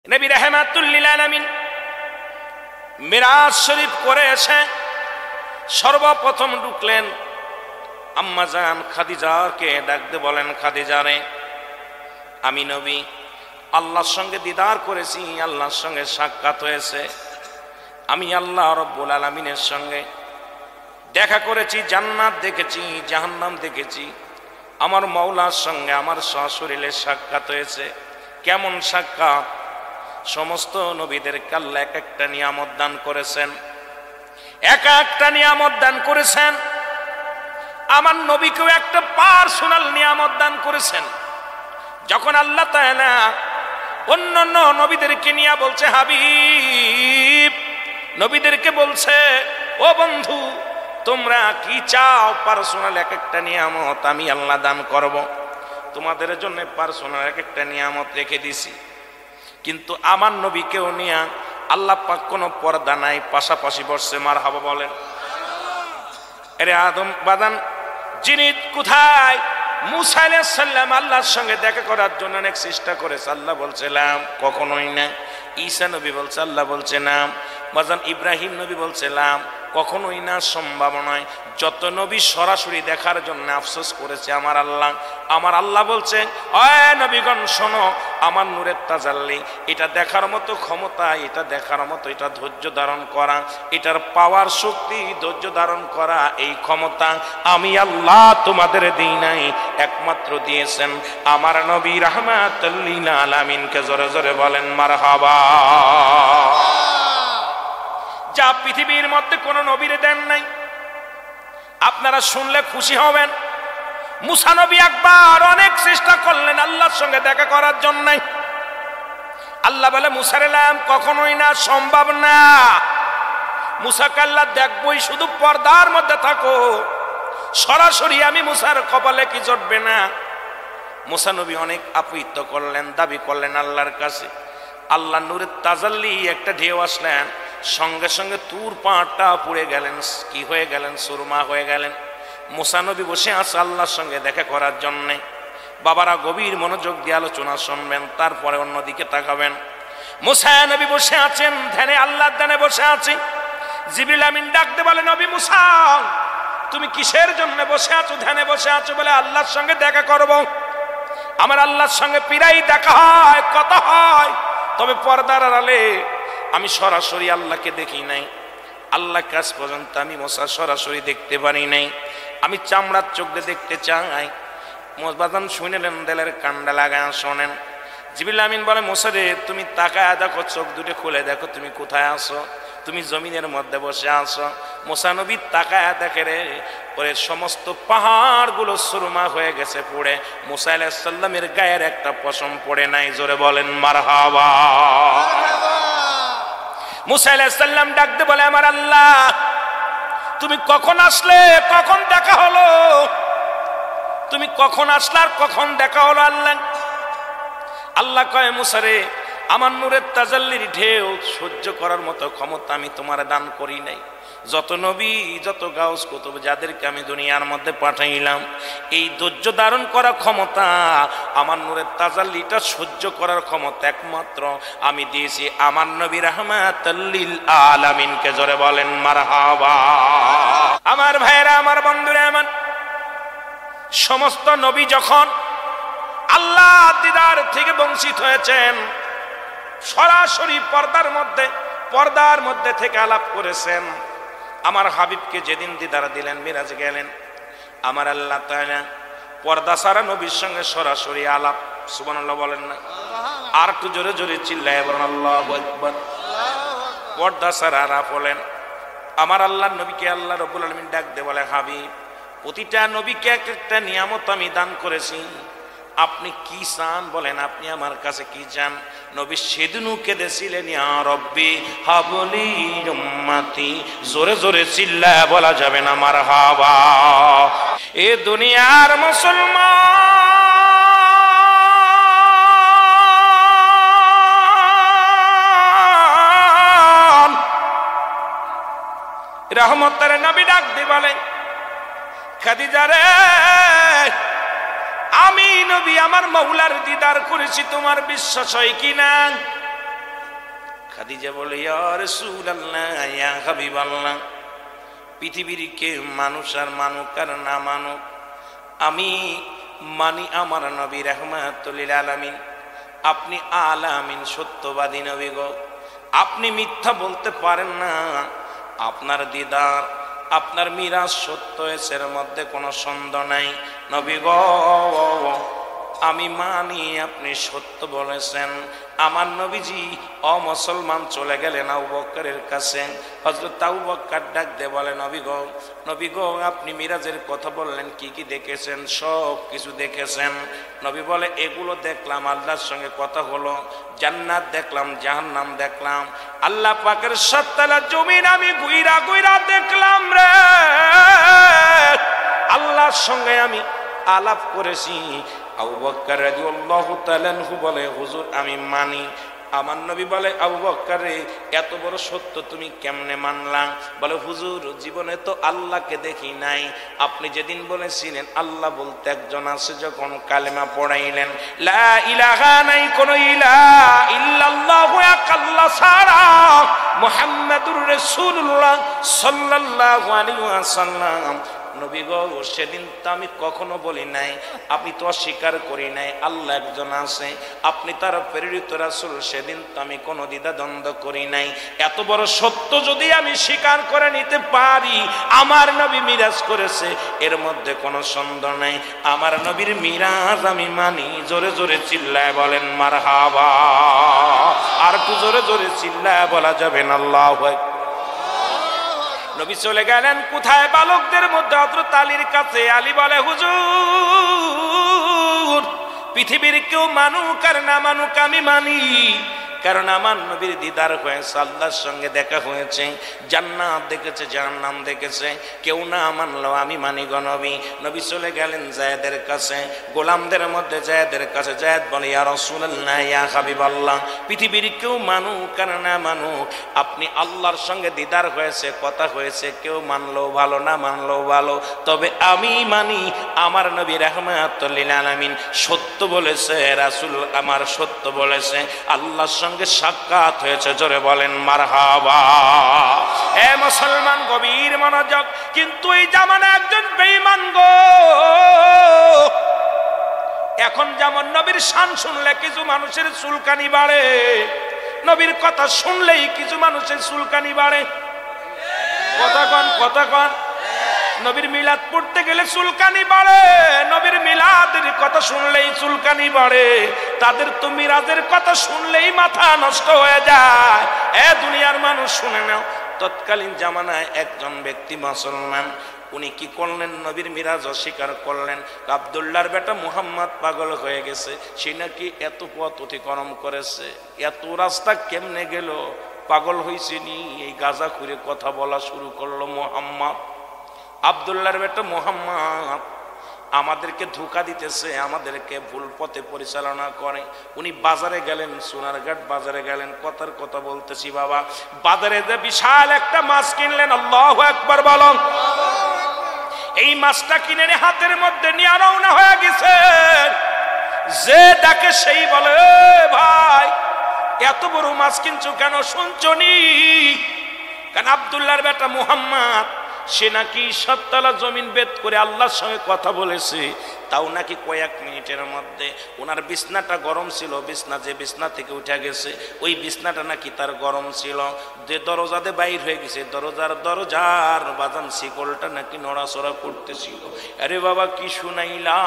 নবী রাহমাতুল লিল আলামিন মিরাজ শরীফ করে এসে সর্বপ্রথম ঢুকলেন আম্মা জান খাদিজাকে ডাকতে বলেন, খাদিজা রে, আমি নবী আল্লাহর সঙ্গে দিদার করেছি, আল্লাহর সঙ্গে সাক্ষাৎ হয়েছে, আমি আল্লাহ রব্বুল আলামিনের সঙ্গে দেখা করেছি, জান্নাত দেখেছি, জাহান্নাম দেখেছি, আমার মওলার সঙ্গে আমার সশরীরে সাক্ষাৎ হয়েছে। কেমন সাক্ষাৎ? সমস্ত নবীদেরকে আল্লাহ এক একটা নিয়ামত দান করেছেন, এক একটা নিয়ামত দান করেছেন। আমার নবীকেও একটা পার্সোনাল নিয়ামত দান করেছেন। যখন আল্লাহ তাআলা অন্যান্য নবীদেরকে নিয়ে বলছে হাবিব, নবীদেরকে বলছে ও বন্ধু তোমরা কি চাও, পার্সোনাল এক একটা নিয়ামত আমি আল্লাহ দান করব, তোমাদের জন্য পার্সোনাল এক একটা নিয়ামত রেখে দিছি। কিন্তু আমার নবীকেও নিয়ে আল্লাহ পাক কোনো পর্দা নাই, পাশাপাশি বসছে। মারহাবা বলেন। আরে আদম বাদান যিনি কোথায় মুসা আলাইহিস সালাম আল্লাহর সঙ্গে দেখা করার জন্য অনেক চেষ্টা করেছে, আল্লাহ বলছিলাম কখনোই না। ঈসা নবী বলছে, আল্লাহ বলছে না। বাজান ইব্রাহিম নবী বলছিলাম কখনোই না, সম্ভব নয়। যত নবী সরাসরি দেখার জন্য আফসোস করেছে আমার আল্লাহ। আমার আল্লাহ বলছে, ওই নবীগণ শোনো, আমার নূরের তাজাল্লি, এটা দেখার মতো ক্ষমতা, এটা দেখার মতো, এটা ধৈর্য ধারণ করা, এটার পাওয়ার শক্তি, ধৈর্য ধারণ করা, এই ক্ষমতা আমি আল্লাহ তোমাদের দিই নাই, একমাত্র দিয়েছেন আমার নবী রাহমাতুল লিল আলামিনকে। জোরে জোরে বলেন মারহাবা। যা পৃথিবীর মধ্যে কোন নবীরে দেন নাই। আপনারা শুনলে খুশি হবেন, মুসা নবী একবার অনেক চেষ্টা করলেন আল্লাহর সঙ্গে দেখা করার জন্য। আল্লাহ বলে মুসার এলাম কখনোই না, সম্ভব না। মুসাকে আল্লাহ দেখবই, শুধু পর্দার মধ্যে থাকো, সরাসরি আমি মুসার কপালে কি জড়বে না। মুসা নবী অনেক আপিত্ত করলেন, দাবি করলেন আল্লাহর কাছে। আল্লাহ নূরের তাজাল্লি একটা ঢেউ আসলেন, সঙ্গে সঙ্গে তুর পাটা পুড়ে গেলেন, কি হয়ে গেলেন, সুরমা হয়ে গেলেন। মুসা নবী বসে আছে আল্লাহর সঙ্গে দেখা করার জন্যে। বাবারা গভীর মনোযোগ দিয়ে আলোচনা শুনবেন, তারপরে অন্যদিকে তাকাবেন। মুসা নবী বসে আছেন ধ্যানে, আল্লাহর ধ্যানে বসে আছে। জিবরিল আমিন ডাকতে বলে, নবী মুসা তুমি কিসের জন্য বসে আছো, ধ্যানে বসে আছো? বলে আল্লাহর সঙ্গে দেখা করব। আমার আল্লাহর সঙ্গে প্রায় দেখা হয়, কথা হয়, তবে পর্দার আড়ালে আমি সরাসরি আল্লাহকে দেখি নাই। আল্লাহ কাছ পর্যন্ত আমি মুসা সরাসরি দেখতে পারি নাই, আমি চামড়ার চোখ দিয়ে দেখতে চাই। বাজান শুনেলেন, দিলের কান্ডা লাগায় শোনেন। জিবরিল আমিন বলে, মুসা রে তুমি তাকায় দেখো, চোখ দুটো খুলে দেখো, তুমি কোথায় আছো? তুমি জমিনের মধ্যে বসে আছো। মুসা নবী তাকায় দেখে রে, ওরে সমস্ত পাহাড়গুলো সুরমা হয়ে গেছে পড়ে, মুসা আলাইহিস সালামের গায়ের একটা পশম পড়ে নাই। জোরে বলেন মারহাবা। মুসা আলাইহিস সালাম ডাকতে বলে, আমার আল্লাহ তুমি কখন আসলে, কখন দেখা হলো? তুমি কখন আসলে আর কখন দেখা হলো? আল্লাহ আল্লাহ কয়, মুসা রে আমার নূরের তাজাল্লির ঢেউ সহ্য করার মতো ক্ষমতা আমি তোমার দান করি নাই। যত নবী, যত গাউস কুতুব যাদেরকে আমি দুনিয়ার মধ্যে পাঠাইলাম, এই ধৈর্য ধারণ করার ক্ষমতা, আমার নূরের তাজাল্লিটা সহ্য করার ক্ষমতা একমাত্র আমি দিয়েছি আমার নবী রাহমাতুল লিল আলামিনকে। জোরে বলেন মারহাবা। আমার ভাইরা, আমার বন্ধুরা, আমার সমস্ত নবী যখন আল্লাহ দিদার থেকে বঞ্চিত হয়েছেন, সরাসরি পর্দার মধ্যে থেকে আলাপ করেছেন। আমার হাবিবকে যেদিন দিদার দিলেন, মিরাজে গেলেন, আমার আল্লাহ তাআলা পর্দা ছাড়া নবীর সঙ্গে সরাসরি আলাপ। সুবহানাল্লাহ বলেন না? আর একটু জোরে জোরে চিল্লায় বলেন আল্লাহু আকবার। পর্দা ছাড়া আলাপ হলেন। আমার আল্লাহ নবীকে আল্লাহ রাব্বুল আলামিন ডাক দিয়ে বলে, হাবিব প্রতিটা নবীকে এক একটা নিয়ামত আমি দান করেছি, আপনি কি চান বলেন, আপনি আমার কাছে কি চান? নবী সেদিনও কেঁদেছিলেন, ইয়া রব্বি হাবলি উম্মতি। জোরে জোরে চিল্লায় বলা যাবে না মারহাবা। এ দুনিয়ার মুসলমান রহমতের নবী ডাক দিয়ে বলেন, খাদিজা রে আমি নবী আমার মওলার দিদার করেছি, তোমার বিশ্বাস হয় কিনা? খাদিজা বলে, ইয়া রাসূলুল্লাহ, ইয়া হাবিবাল্লাহ, পৃথিবীর কে মানুষ আর মানুক আর না মানুক, আমি মানি আমার নবী রাহমাতুল লিল আলামিন। আপনি আলামিন, সত্যবাদী নবী গো, আপনি মিথ্যা বলতে পারেন না। আপনার দিদার, আপনার মিরাজ সত্য হয়েছে, এর মধ্যে কোনো সন্দেহ নাই। নবী গো, আমি মানি আপনি সত্য বলেছেন। আমার নবীজি অমুসলমান চলে গেলেন আবু বকরের কাছে। হযরত আবু বকর ডাক দিয়ে বলে, নবী গো, আপনি মিরাজের কথা বললেন, কি কি দেখেছেন? সব কিছু দেখেছেন। নবী বলে, এগুলো দেখলাম, আল্লাহর সঙ্গে কথা হলো, জান্নাত দেখলাম, জাহান্নাম দেখলাম, আল্লাহ পাকের সাততলা জমিন আমি গুইরা গুইরা দেখলাম রে। আল্লাহর সঙ্গে আমি আলাপ করেছি। আবু বকর রাদিয়াল্লাহু তাআলা আনহু বলে, হুজুর আমি মানি। আমার নবী বলে, আবু বকর রে, এত বড় সত্য তুমি কেমনে মানলা? বলে, হুজুর জীবনে তো আল্লাহকে দেখি নাই। আপনি যেদিন বলেছিলেন আল্লাহ বলতে একজন আছে, যখন কালেমা পড়াইলেন, লা ইলাহা, নাই কোনো ইলাহা ইল্লাল্লাহু, এক আল্লাহ ছাড়া, মুহাম্মাদুর রাসূলুল্লাহ সাল্লাল্লাহু আলাইহি ওয়াসাল্লাম। নবী গো, সেদিন তো আমি কখনো বলি নাই, আমি তো অস্বীকার করি নাই আল্লাহ একজন আছে, আপনি তার প্রেরিত রাসূল, সেদিন তো আমি কোনো দ্বিধা দ্বন্দ্ব করি নাই। এত বড় সত্য যদি আমি স্বীকার করে নিতে পারি, আমার নবী মিরাজ করেছে, এর মধ্যে কোনো সন্দেহ নাই। আমার নবীর মিরাজ আমি মানি। জোরে জোরে চিল্লায় বলেন মারহাবা। আর একটু জোরে জোরে চিল্লায় বলা যাবে না আল্লাহু আকবার। নবী চলে গেলেন কোথায়? বালকদের মধ্যে হযরত আলীর কাছে। আলী বলে, হুজুর পৃথিবীর কেউ মানুক আর না মানুক আমি মানি, কারণ আমার নবীর দিদার হয়েছে, আল্লাহর সঙ্গে দেখা হয়েছে, জান্নাত দেখেছে, জাহান্নাম দেখেছে। কেউ না মানলো আমি মানি গো নবী। নবী চলে গেলেন যায়েদের কাছে, গোলামদের মধ্যে যায়েদের কাছে। যায়েদ বলে, ইয়া রাসূলুল্লাহ, ইয়া হাবিবাল্লাহ, পৃথিবীর কেউ মানুক আর না মানুক, আপনি আল্লাহর সঙ্গে দিদার হয়েছে, কথা হয়েছে, কেউ মানলো ভালো, না মানলো ভালো, তবে আমি মানি আমার নবী রাহমাতুল লিল আলামিন সত্য বলেছে, রাসূল আমার সত্য বলেছে, আল্লাহর সঙ্গে সাক্ষাৎ হয়েছে। জোরে বলেন মারহাবা। এ মুসলমান, গভীর মনোযোগ। কিন্তু এই জামানা একজন বেঈমান গো। এখন যেমন নবীর শান শুনলে কিছু মানুষের চুলকানি বাড়ে, নবীর কথা শুনলেই কিছু মানুষের চুলকানি বাড়ে। কথা কন। নবীর মিলাদ পড়তে গেলে চুলকানি বাড়ে, নবীর মিলাদের কথা শুনলেই চুলকানি বাড়ে। তাদের তো মিরাজের কথা শুনলেই মাথা নষ্ট হয়ে যায়। এ দুনিয়ার মানুষ শুনে নাও, তৎকালীন জামানায় একজন ব্যক্তি মুসলমান, উনি কি করলেন? নবীর মিরাজ অস্বীকার করলেন। আব্দুল্লাহর বেটা মুহাম্মদ পাগল হয়ে গেছে, সে নাকি এত পথ অতিক্রম করেছে, এত রাস্তা কেমনে গেল, পাগল হয়েছে নি? এই গাজা খুঁড়ে কথা বলা শুরু করলো মুহাম্মদ। আব্দুল্লাহর বেটা মুহাম্মদ আমাদেরকে ধোঁকা দিতেছে, আমাদেরকে ভুল পথে পরিচালনা করে। উনি বাজারে গেলেন, সোনারঘাট বাজারে গেলেন, কথার কথা বলতেছি বাবা, বাজারে যে বিশাল একটা মাছ কিনলেন। আল্লাহু আকবার বলুন। এই মাছটা কিনে হাতের মধ্যে নিয়ে রওনা হয়ে গেছে। যে ডাকে সেই বলে, ভাই এত বড় মাছ কিনছো কেন? শুনছনি? কারণ আব্দুল্লাহর বেটা মুহাম্মদ সে নাকি সাততলা জমিন বেদ করে আল্লাহর সঙ্গে কথা বলেছে, তাও নাকি কয়েক মিনিটের মধ্যে। ওনার বিছনাটা গরম ছিল, যে বিছনা থেকে উঠে গেছে ওই বিছনাটা নাকি তার গরম ছিল। যে দরজাতে বাইর হয়ে গেছে, দরজার বাজান শিকলটা নাকি নড়াচড়া করতেছিল। আরে বাবা কি শুনাইলা!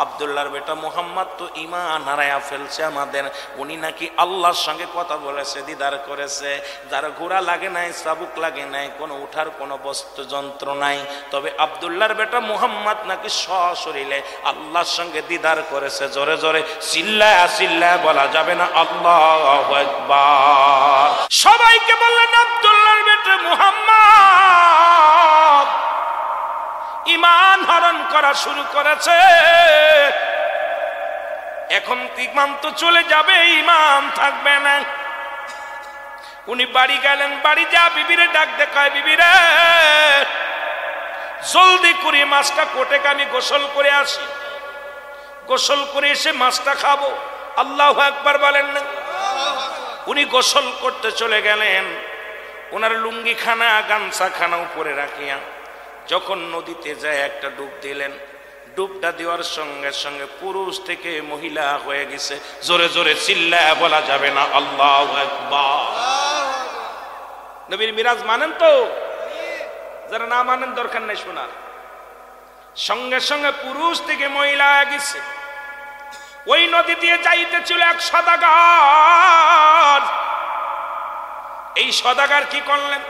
আব্দুল্লাহর বেটা মুহাম্মদ তো ঈমান হারায়া ফেলছে আমাদের। উনি নাকি আল্লাহর সঙ্গে কথা বলেছে, দিদার করেছে। যার ঘোড়া লাগে নাই, চাবুক লাগে নাই, কোনো উঠার কোনো বস্তু যন্ত্র নাই, তবে আব্দুল্লাহর বেটা মুহাম্মদ নাকি সশরীরে আল্লাহর সঙ্গে দিদার করেছে। জোরে জোরে চিল্লায় বলা যাবে না আল্লাহু আকবার। সবাইকে বললেন আব্দুল্লাহর বেটা মুহাম্মদ ঈমান হরণ করা শুরু করেছে। এখন ঈমান তো চলে যাবে, ঈমান থাকবে না। উনি বাড়ি গেলেন, বাড়ি যা বিবিরে ডাক দেখায়, বিবিরে জলদি করে মাছটা কোটে আমি গোসল করে আসি, গোসল করে এসে মাছটা খাবো। আল্লাহু আকবার বলেন না? উনি গোসল করতে চলে গেলেন, ওনার লুঙ্গিখানা গামছাখানা উপরে রাখিয়া যখন নদীতে যায় একটা ডুব দিলেন, ডুবটা দেওয়ার সঙ্গে সঙ্গে পুরুষ থেকে মহিলা হয়ে গেছে। জোরে জোরে চিল্লায়া বলা যাবে না আল্লাহু আকবার। নবীর মিরাজ মানেন তো? যারা না মানেন দরকার নাই শোনার। সঙ্গে সঙ্গে পুরুষ থেকে মহিলা হয়ে গেছে। ওই নদী দিয়ে যাইতে ছিল এক সদাগর। এই সদাগর কি করলেন?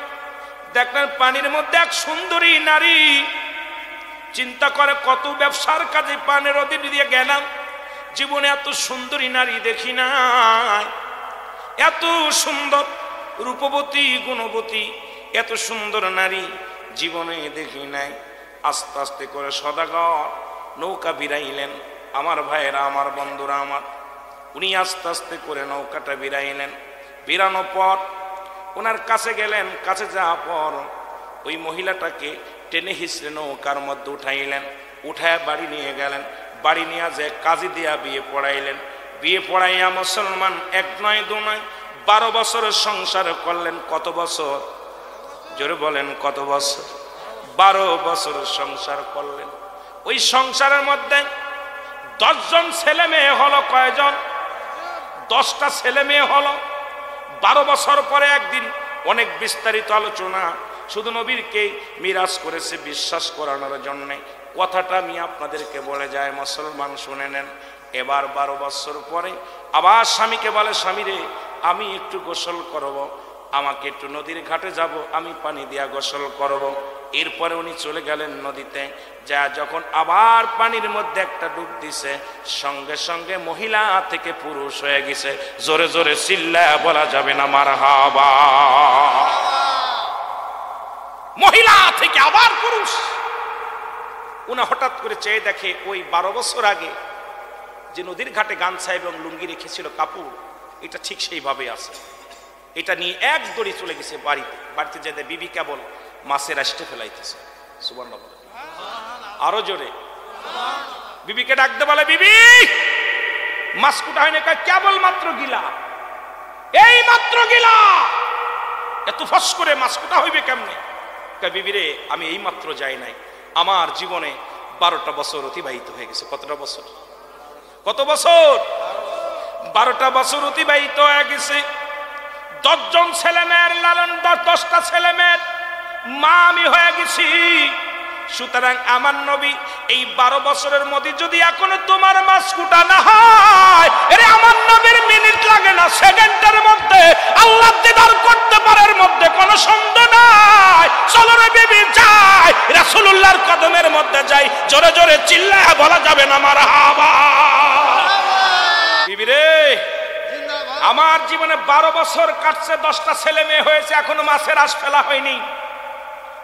দেখলেন পানির মধ্যে এক সুন্দরী নারী। চিন্তা করে কত ব্যবসার কাজে পানির নদী দিয়ে গেলাম, জীবনে এত সুন্দরী নারী দেখি নাই, এত সুন্দর রূপবতী গুণবতী এত সুন্দর নারী জীবনে দেখি নাই। আস্তে আস্তে করে সদাগর নৌকা বিরাইলেন। আমার ভাইয়েরা, আমার বন্ধুরা আমার, উনি আস্তে আস্তে করে নৌকাটা বিরাইলেন। বিরানোর পর ওনার কাছে গেলেন। কাছে যাওয়ার পর ওই মহিলাটাকে টেনে হিসড়ে নৌকার মধ্যে উঠাইলেন। উঠায় বাড়ি নিয়ে গেলেন। বাড়ি নিয়ে যে কাজী দিয়া বিয়ে পড়াইলেন। বিয়ে পড়াইয়া মুসলমান এক নয় দু নয় 12 বছরের সংসার করলেন। কত বছর? জোরে বলেন কত বছর? 12 বছর সংসার করলেন। ওই সংসারের মধ্যে 10 জন ছেলে মেয়ে হলো। কয়জন? 10টা ছেলে মেয়ে হলো। 12 বছর পরে একদিন অনেক বিস্তারিত আলোচনা, শুধু নবীরকে মিরাজ করেছে বিশ্বাস করানোর জন্য। কথাটা আমি আপনাদেরকে বলে যাই, মুসলমান শুনে নেন। এবার 12 বছর পরে আবার স্বামীকে বলে, স্বামী রে আমি একটু গোসল করব, আমাকে একটু নদীর ঘাটে যাব, আমি পানি দিয়া গোসল করব। এরপরে উনি চলে গেলেন নদীতে। যা যখন আবার পানির মধ্যে একটা ডুব দিছে, সঙ্গে সঙ্গে মহিলা থেকে পুরুষ হয়ে গেছে। জোরে জোরে চিল্লায়া বলা যাবে না মারহাবা। মহিলা থেকে আবার পুরুষ। উনি হঠাৎ করে চেয়ে দেখে ওই 12 বছর আগে যে নদীর ঘাটে গামছা এবং লুঙ্গি রেখেছিল কাপড়, এটা ঠিক সেইভাবে আছে। এটা নিয়ে এক দড়ি চলে গেছে বাড়িতে। বাড়িতে যেতে বিবি কেবল মাছের আষ্টে ফেলাইতেছে। সুবহানাল্লাহ। আরো জোরে। বিবিকে ডাকতে বলে, বিবি মাছ কুটা হয় না? কেবল মাত্র গিলা, এই মাত্র গিলা, এত ফস করে মাছ কুটা হইবে কেমনে? বিবি রে আমি এই মাত্র যাই নাই, আমার জীবনে 12টা বছর অতিবাহিত হয়ে গেছে। কতটা বছর? কত বছর? 12টা বছর অতিবাহিত হয়ে গেছে। 10 জন ছেলে মেয়ের লালন, 10টা ছেলে মেয়ের মা আমি হয়ে গেছি। সুতরাং আমার নবী এই 12 বছরের মধ্যে যদি এখনো তোমার মাছ কুটা না হয়, এরে আমার নবীর মিনিট লাগে না, সেকেন্ডের মধ্যে আল্লাহ দিদার করতে পারে, এর মধ্যে কোনো সন্দেহ নাই। চলো রে বিবি যাই, রাসূলুল্লাহর কদমের মধ্যে যাই। জোরে জোরে চিল্লায়া বলা যাবে না মারহাবা। বিবি রে আমার জীবনে 12 বছর কাটছে, 10টা ছেলে মেয়ে হয়েছে, এখনো মাছের আশ ফেলা হয়নি।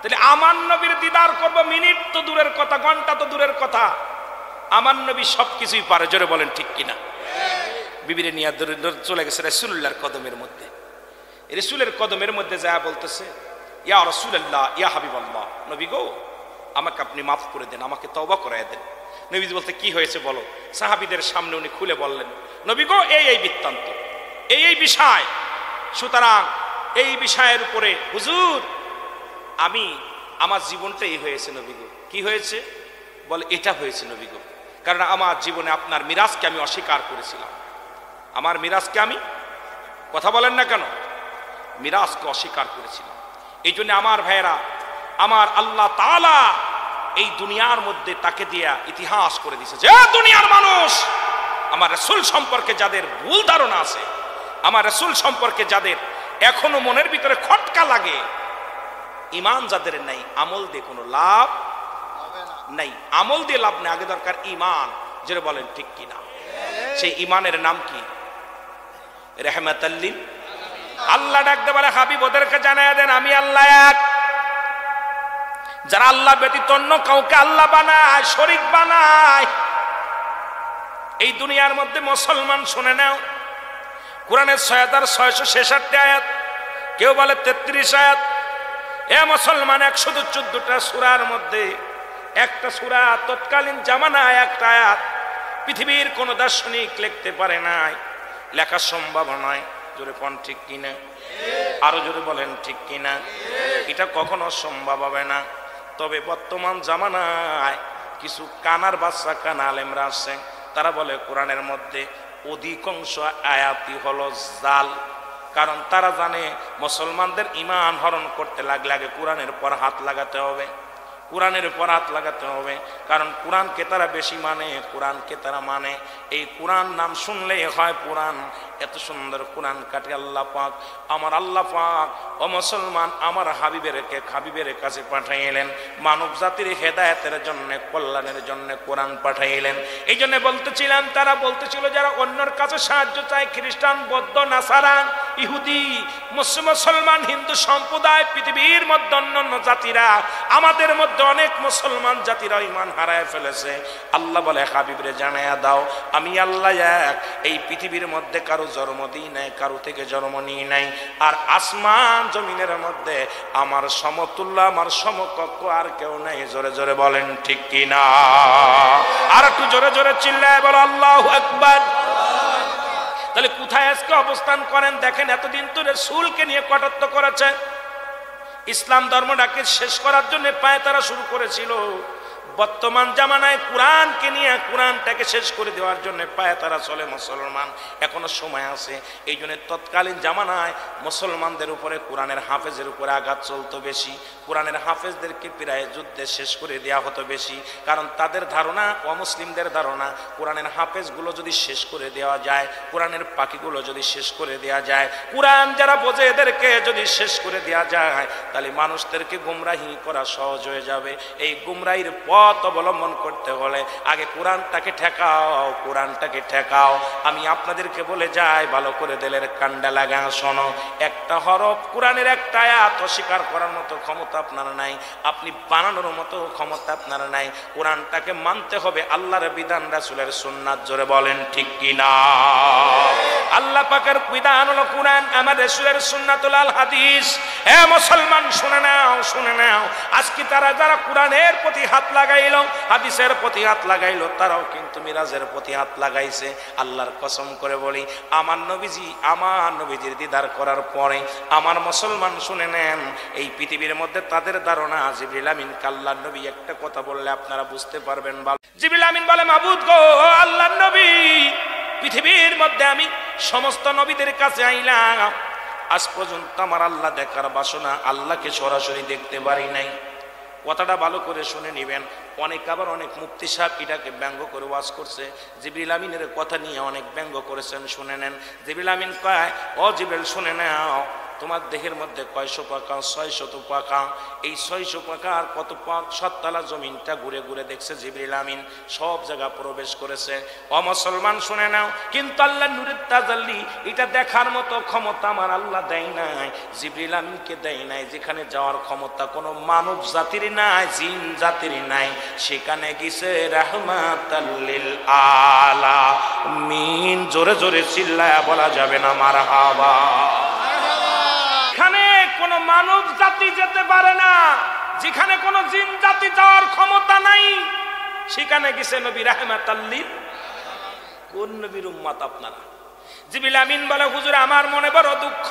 তাহলে আমার নবীর দিদার করব, মিনিট তো দূরের কথা, ঘন্টা তো দূরের কথা, আমার নবী সবকিছুই পারে। জোরে বলেন ঠিক কিনা? বিবিরে নিয়ে চলে গেছে রাসূলুল্লাহর কদমের মধ্যে। রাসূলের কদমের মধ্যে যা বলতেছে, ইয়া রাসূলুল্লাহ, ইয়া হাবিবাল্লাহ, নবী গো আমাকে আপনি মাফ করে দেন, আমাকে তওবা করায় দেন। নবী বলতে কি হয়েছে বলো? সাহাবীদের সামনে উনি খুলে বললেন, নবী গো এই বৃত্তান্ত, এই বিষয়। সুতরাং এই বিষয়ের উপরে হুজুর আমি আমার জীবনটাই হয়েছে নবী গো। কি হয়েছে? বলে এটা হয়েছে নবী গো, কারণ আমার জীবনে আপনার মিরাজকে আমি অস্বীকার করেছিলাম। আমার মিরাজকে আমি, কথা বলেন না কেন, মিরাজকে অস্বীকার করেছিলাম। এই জন্য আমার ভাইয়েরা, আমার আল্লাহ তাআলা এই দুনিয়ার মধ্যে তাকে দিয়া ইতিহাস করে দিয়েছে যে দুনিয়ার মানুষ আমার রাসূল সম্পর্কে যাদের ভুল ধারণা আছে, আমার রাসূল সম্পর্কে যাদের এখনো মনের ভিতরে খটকা লাগে, ইমান যাদের নাই, আমল দিয়ে কোনো লাভ নাই। আমল দিয়ে লাভ নেই, আগে দরকার ইমান। যেটা বলেন ঠিক কিনা? সেই ইমানের নাম কি? রাহমাতাল লিল। আল্লাহ ডাকতে বলে, হাবিব ওদেরকে জানায় দেন আমি আল্লাহ এক। যারা আল্লাহ ব্যতীত অন্য কাউকে আল্লাহ বানায়, শরীক বানায়, এই দুনিয়ার মধ্যে মুসলমান শুনে নাও, কোরআনের 6666 আয়াত, কেউ বলে 33 আয়াত। এ মুসলমান 114টা সূরার মধ্যে একটা সূরা তৎকালীন জামানায় একটা আয়াত পৃথিবীর কোন দার্শনিক লিখতে পারে নাই, লেখা সম্ভব নয়। জোরে কোন ঠিক কিনা? আরো জোরে বলেন ঠিক কিনা? এটা কখনো সম্ভব হবে না। তবে বর্তমান জামানায় কিছু কানার বাচ্চা কানা আলেমরা আছে, তারা বলে কোরআনের মধ্যে অধিকাংশ আয়াতই হলো জাল। কারণ তারা জানে মুসলমানদের ঈমান হরণ করতে লাগলে আগে কোরআনের পর হাত লাগাতে হবে, কোরআনের উপর হাত লাগাতে হবে। কারণ কোরআনকে তারা বেশি মানে, কোরআনকে তারা মানে। এই কোরআন নাম শুনলেই হয় পুরাণ। এত সুন্দর কোরআন কাটে আল্লাহ পাক, আমার আল্লাহ পাক ও মুসলমান আমার হাবিবের কাছে পাঠাইলেন মানব জাতির হেদায়েতের জন্য, কল্যাণের জন্য কোরআন পাঠাইলেন। এই জন্য বলতেছিলাম, তারা বলতেছিল যারা অন্যের কাছে সাহায্য চায়, খ্রিস্টান, বৌদ্ধ, নাসারা, ইহুদি, মুসলমান, হিন্দু সম্প্রদায়, পৃথিবীর মধ্যে অন্যান্য জাতিরা, আমাদের মধ্যে অনেক মুসলমান জাতিরা ঈমান হারায় ফেলেছে। আল্লাহ বলে হাবিবরে জানায়া দাও আমি আল্লাহ এক, এই পৃথিবীর মধ্যে কারো জন্ম দিই নাই, কারো থেকে জন্ম নিই নাই। আর আসমান জমিনের মধ্যে আমার সমতুল্য, আমার সমকক্ষ আর কেউ নাই। জোরে জোরে বলেন ঠিক কিনা? আর একটু জোরে জোরে চিল্লায় বলো আল্লাহু আকবার। তাহলে কোথায় আজকে অবস্থান করেন দেখেন। এতদিন তো রাসূলকে নিয়ে কটাক্ষ করেছে, ইসলাম ধর্মটাকে শেষ করার জন্য পায় তারা শুরু করেছিল। বর্তমান জামানায় কোরআনকে নিয়ে, কোরআনটাকে শেষ করে দেওয়ার জন্য পায় তারা চলে মুসলমান। এখনো সময় আছে। এই জন্য তৎকালীন জামানায় মুসলমানদের উপরে কোরআনের হাফেজের উপরে আঘাত চলতো বেশি। কোরআনের হাফেজদেরকে প্রায় যুদ্ধে শেষ করে দেওয়া হতো বেশি। কারণ তাদের ধারণা, অমুসলিমদের ধারণা, কোরআনের হাফেজগুলো যদি শেষ করে দেওয়া যায়, কোরআনের পাখিগুলো যদি শেষ করে দেওয়া যায়, কোরআন যারা বোঝে এদেরকে যদি শেষ করে দেওয়া যায়, তাহলে মানুষদেরকে গুমরাহি করা সহজ হয়ে যাবে। এই গুমরাহির পথ অবলম্বন করতে হলে আগে কোরআনটাকে ঠেকাও, কোরআনটাকে ঠেকাও। আমি আপনাদেরকে বলে যাই, ভালো করে দিলের কান্ডা লাগা শোনো। একটা হরফ কোরআনের একটা আয়াত অস্বীকার করার মতো ক্ষমতা আপনার নাই, আপনি বানানোর মতো ক্ষমতা আপনার নাই। কোরআনটাকে মানতে হবে, আল্লাহর বিধান, রাসূলের সুন্নাত। জোরে বলেন ঠিক কিনা? আল্লাহ পাকের বিধান হলো কোরআন, আমার রাসূলের সুন্নাতুল আল হাদিস। হে মুসলমান শুনে নাও, শুনে নাও। আজকে তারা যারা কোরআনের প্রতি হাত লাগাইলো, হাদিসের প্রতি হাত লাগাইলো, তারাও কিন্তু মিরাজের প্রতি হাত লাগাইছে। আল্লাহর কসম করে বলি, আমার নবীজির দিদার করার পরে আমার মুসলমান শুনে নেন, এই পৃথিবীর মধ্যে তাদের ধারণা জিবরিল আমিন আল্লাহর নবী একটা কথা বললে আপনারা বুঝতে পারবেন। জিবরিল আমিন বলে, মাবুদ গো, আল্লাহর নবী, পৃথিবীর মধ্যে আমি সমস্ত নবীদের কাছে আইলাম, আজ পর্যন্ত আমার আল্লাহ দেখার বাসনা, আল্লাহকে সরাসরি দেখতে পারি নাই। কথাটা ভালো করে শুনে নেবেন। অনেক মুফতি সাহেব এটাকে ব্যঙ্গ করে ওয়াজ করছে। জিবরিল আমিনের কথা নিয়ে অনেক ব্যঙ্গ করেছেন, শুনে নেন। জিবরিল আমিন কয়, ও জিবরিল শুনে নাও, তোমার দেহের মধ্যে কয়শো পাকা? 600 পাকা। এই 600 পাকা আর কত পাক? 7 তলা জমিনটা ঘুরে ঘুরে দেখছে জিবরিল আমিন, সব জায়গা প্রবেশ করেছে। ও মুসলমান শুনে নাও, কিন্তু আল্লাহ নূরের তাজাল্লি এটা দেখার মতো ক্ষমতা আমার আল্লাহ দেয় নাই, জিবরিল আমিনকে দেয় নাই। যেখানে যাওয়ার ক্ষমতা কোনো মানব জাতির নাই, জিন জাতির নাই, সেখানে গেছে রাহমাতাল লিল আলামিন। জোরে জোরে চিল্লায়া বলা যাবে না মারহাবা? যেখানে কোন মানব জাতি যেতে পারে না, যেখানে কোন জিন জাতি যাওয়ার ক্ষমতা নাই, সেখানে গেছে নবী রাহমাতাল লিল। কোন নবীর উম্মত আপনারা? জিবরিল আমিন বলে, হুজুর আমার মনে বড় দুঃখ,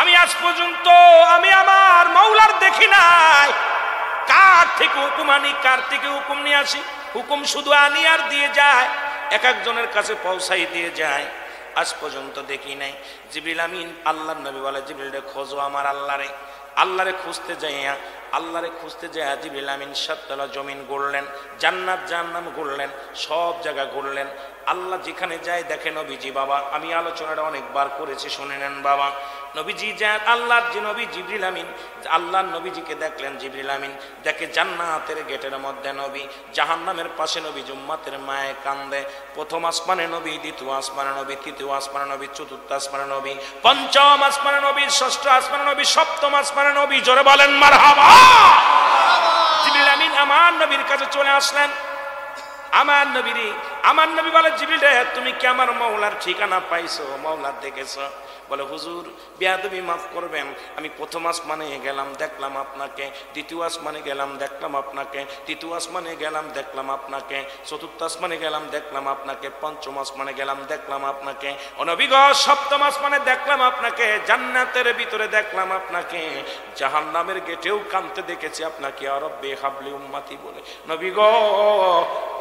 আমি আজ পর্যন্ত আমি আমার মাওলার দেখি নাই। কার থেকে হুকুম আনি, কার থেকে হুকুম নিয়ে আসি? হুকুম শুধু আনি আর দিয়ে যায়, এক একজনের কাছে পৌঁছাই দিয়ে যায়, আজ পর্যন্ত দেখি নাই। জিবরিল আমিন আল্লাহর নবী বলে, জিবরিল রে খোঁজো আমার আল্লাহরে। আল্লাহরে খুঁজতে যাইয়া জিবরিল আমিন 7 তলা জমিন ঘুরলেন, জান্নাত জাহান্নাম ঘুরলেন, সব জায়গা ঘুরলেন। আল্লাহ যেখানে যায় দেখে নবীজি। বাবা আমি আলোচনাটা অনেকবার করেছি, শুনে নেন বাবা। নবীজি যায়, আল্লাহর যে নবী জিবরিল আমিন আল্লাহর নবীজিকে দেখলেন। জিবরিল আমিন দেখে জান্নাতের গেটের মধ্যে নবী, জাহান্নামের পাশে নবী, উম্মতের মায়ে কান্দে। প্রথম আসমানে নবী, দ্বিতীয় আসমানে নবী, তৃতীয় আসমানে নবী, চতুর্থ আসমানে নবী, পঞ্চম আসমানে নবী, ষষ্ঠ আসমানে নবী, সপ্তম আসমানে নবী। জোরে বলেন মারহাবা। জিবরিল আমিন আমার নবীর কাছে চলে আসলেন। আমার নবীর আমার নবী বলে জিবরিল রে তুমি কি আমার মাওলার ঠিকানা পাইছো, মাওলা দেখেছো? বলে হুজুর বেয়াদবি মাফ করবেন, আমি প্রথম আসমানে গেলাম দেখলাম আপনাকে, দ্বিতীয় আসমানে গেলাম দেখলাম আপনাকে, তৃতীয় আসমানে গেলাম দেখলাম আপনাকে, চতুর্থ আসমানে গেলাম দেখলাম আপনাকে, পঞ্চম আসমানে গেলাম দেখলাম আপনাকে, ও নবী গো সপ্তম আসমানে দেখলাম আপনাকে, জান্নাতের ভিতরে দেখলাম আপনাকে, জাহান্নামের গেটেও কাঁদতে দেখেছি আপনাকে, আর রব্বে হাবলি উম্মতি বলে। নবী গো